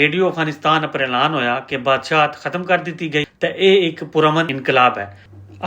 Radio Afghanistan पर ऐलान होया कि बादशाहत खत्म कर दी गई तो यह एक पुरअमन इनकलाब है।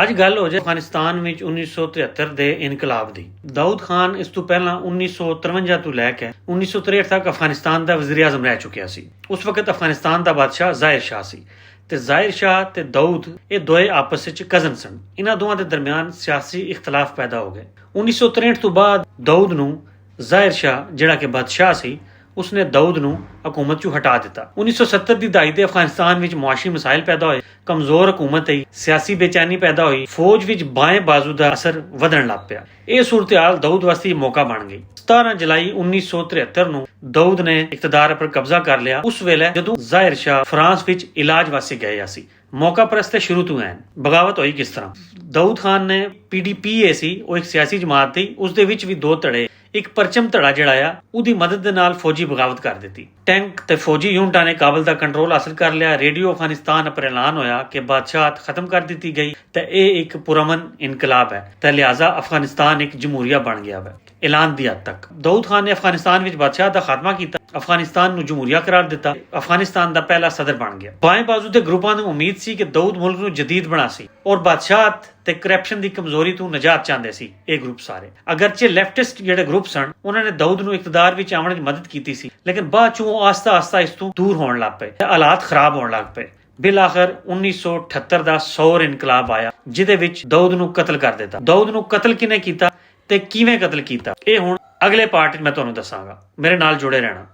ਅੱਜ ਗੱਲ ਹੋ ਜਾਏ ਅਫਗਾਨਿਸਤਾਨ ਵਿੱਚ 1973 ਦੇ ਇਨਕਲਾਬ ਦੀ। ਦਾਊਦ ਖਾਨ ਇਸ ਤੋਂ ਪਹਿਲਾਂ 1953 ਤੋਂ ਲੈ ਕੇ 1963 ਤੱਕ ਅਫਗਾਨਿਸਤਾਨ ਦਾ ਵਜ਼ੀਰ ਆਜ਼ਮ ਰਹਿ ਚੁੱਕਿਆ ਸੀ। ਉਸ ਵਕਤ ਅਫਗਾਨਿਸਤਾਨ ਦਾ ਬਾਦਸ਼ਾਹ ਜ਼ਾਹਿਰ ਸ਼ਾਹ ਸੀ ਤੇ ਜ਼ਾਹਿਰ ਸ਼ਾਹ ਤੇ ਦਾਊਦ ਇਹ ਦੋਏ ਆਪਸ ਵਿੱਚ ਕਜ਼ਨ ਸਨ। ਇਹਨਾਂ ਦੋਵਾਂ ਦੇ ਦਰਮਿਆਨ ਸਿਆਸੀ ਇਖਤਲਾਫ ਪੈਦਾ ਹੋ ਗਏ। 1963 ਤੋਂ ਬਾਅਦ ਦਾਊਦ ਨੂੰ ਜ਼ਾਹਿਰ ਸ਼ਾਹ ਜਿਹੜਾ ਕਿ ਬਾਦਸ਼ਾਹ ਸੀ ਉਸਨੇ ਦਾਊਦ ਨੂੰ ਹਕੂਮਤ ਚੋਂ ਹਟਾ ਦਿੱਤਾ। 1970 ਦੀ ਦਹਾਈ ਦੇ ਅਫਗਾਨਿਸਤਾਨ ਵਿੱਚ ਮੁਆਸ਼ੀ ਮਸਾਇਲ ਪੈਦਾ ਹੋਏ, ਕਮਜ਼ੋਰ ਹਕੂਮਤ ਆਈ, ਸਿਆਸੀ ਬੇਚੈਨੀ ਪੈਦਾ ਹੋਈ, ਫੌਜ ਵਿੱਚ ਬਾਏਂ ਬਾਜ਼ੂ ਦਾ ਅਸਰ ਵਧਣ ਲੱਗ ਪਿਆ। ਇਹ ਸੂਰਤ-ਏ-ਹਾਲ ਦਾਊਦ ਵਾਸਤੇ ਮੌਕਾ ਬਣ ਗਈ। 17 ਜੁਲਾਈ 1973 ਨੂੰ ਦਾਊਦ ਨੇ ਇਕਤਦਾਰ ਪਰ ਕਬਜ਼ਾ ਕਰ ਲਿਆ। ਉਸ ਵੇਲੇ ਜਦੋਂ ਜ਼ਾਹਿਰ ਸ਼ਾਹ ਫਰਾਂਸ ਵਿੱਚ ਇਲਾਜ ਵਾਸਤੇ ਗਏ ਸੀ। ਮੌਕਾ ਪ੍ਰਸਤ ਸ਼ੁਰੂ ਤੋਂ ਐਨ ਬਗਾਵਤ ਹੋਈ ਕਿਸ ਤਰ੍ਹਾਂ। ਦਾਊਦ ਖਾਨ ਨੇ PDPA ਸੀ, ਉਹ ਇੱਕ ਸਿਆਸੀ ਜਮਾਤ ਸੀ, ਉਸ ਦੇ ਵਿੱਚ ਵੀ ਦੋ ਧੜੇ, ਇੱਕ ਪਰਚਮ ਧੜਾ ਜਿਹੜਾ ਆ ਉਹਦੀ ਮਦਦ ਦੇ ਨਾਲ ਫੌਜੀ ਬਗਾਵਤ ਕਰ ਦਿੱਤੀ। ਟੈਂਕ ਤੇ ਫੌਜੀ ਯੂਨਿਟਾਂ ਨੇ ਕਾਬਲ ਦਾ ਕੰਟਰੋਲ ਹਾਸਲ ਕਰ ਲਿਆ। ਰੇਡੀਓ ਅਫਗਾਨਿਸਤਾਨ ਪਰ ਐਲਾਨ ਹੋਇਆ ਕਿ ਬਾਦਸ਼ਾਹਤ ਖਤਮ ਕਰ ਦਿੱਤੀ ਗਈ ਤੇ ਇਹ ਇੱਕ ਪੁਰਅਮਨ ਇਨਕਲਾਬ ਹੈ ਤੇ ਲਿਹਾਜ਼ਾ ਅਫਗਾਨਿਸਤਾਨ ਇੱਕ ਜਮਹੂਰੀਆ ਬਣ ਗਿਆ ਹੈ। ਐਲਾਨ ਦੀ ਹੱਦ ਤੱਕ ਦਾਊਦ ਖਾਨ ਨੇ ਅਫਗਾਨਿਸਤਾਨ ਵਿੱਚ ਬਾਦਸ਼ਾਹ ਦਾ ਖਾਤਮਾ ਕੀਤਾ, ਅਫਗਾਨਿਸਤਾਨ ਨੂੰ ਜਮਹੂਰੀਆ ਕਰਾਰ ਦਿੱਤਾ, ਅਫਗਾਨਿਸਤਾਨ ਦਾ ਪਹਿਲਾ ਸਦਰ ਬਣ ਗਿਆ। ਬਾਏਂ ਬਾਜ਼ੂ ਦੇ ਗਰੁੱਪਾਂ ਨੂੰ ਉਮੀਦ ਸੀ ਕਿ ਦਾਊਦ ਮੁਲਕ ਨੂੰ ਜਦੀਦ ਬਣਾ ਸੀ ਔਰ ਬਾਦਸ਼ਾਹਤ ਤੇ ਕਰਪਸ਼ਨ ਦੀ ਕਮਜ਼ੋਰੀ ਤੋਂ ਨਜਾਤ ਚਾਹੁੰਦੇ ਸੀ ਇਹ ਗਰੁੱਪ ਸਾਰੇ। ਅਗਰਚੇ ਲੈਫਟਿਸਟ ਜਿਹੜੇ ਗਰੁੱਪ ਸਨ ਉਹਨਾਂ ਨੇ ਦਾਊਦ ਨੂੰ ਇਕਤਦਾਰ ਵਿੱਚ ਆਉਣ ਵਿੱਚ ਮਦਦ ਕੀਤੀ ਸੀ, ਲੇਕਿਨ ਬਾਅਦ ਚੋਂ ਆਸਤਾ ਇਸ ਤੋਂ ਦੂਰ ਹੋਣ ਲੱਗ ਪਏ ਤੇ ਹਾਲਾਤ ਖਰਾਬ ਹੋਣ ਲੱਗ ਪਏ। ਬਿਲਾਖਰ 1978 ਦਾ ਸੌਰ ਇਨਕਲਾਬ ਆਇਆ ਜਿਹਦੇ ਵਿੱਚ ਦਾਊਦ ਨੂੰ ਕਤਲ ਕਰ ਦਿੱਤਾ। ਦਾਊਦ ਨੂੰ ਕਤਲ ਕਿਹਨੇ ਕੀਤਾ ਤੇ ਕਿਵੇਂ ਕਤਲ ਕੀਤਾ ਇਹ ਹੁਣ ਅਗਲੇ ਪਾਰਟ ਵਿੱਚ ਮੈਂ ਤੁਹਾਨੂੰ ਦੱਸਾਂਗਾ। ਮੇਰੇ ਨਾਲ ਜੁੜੇ ਰਹਿਣਾ।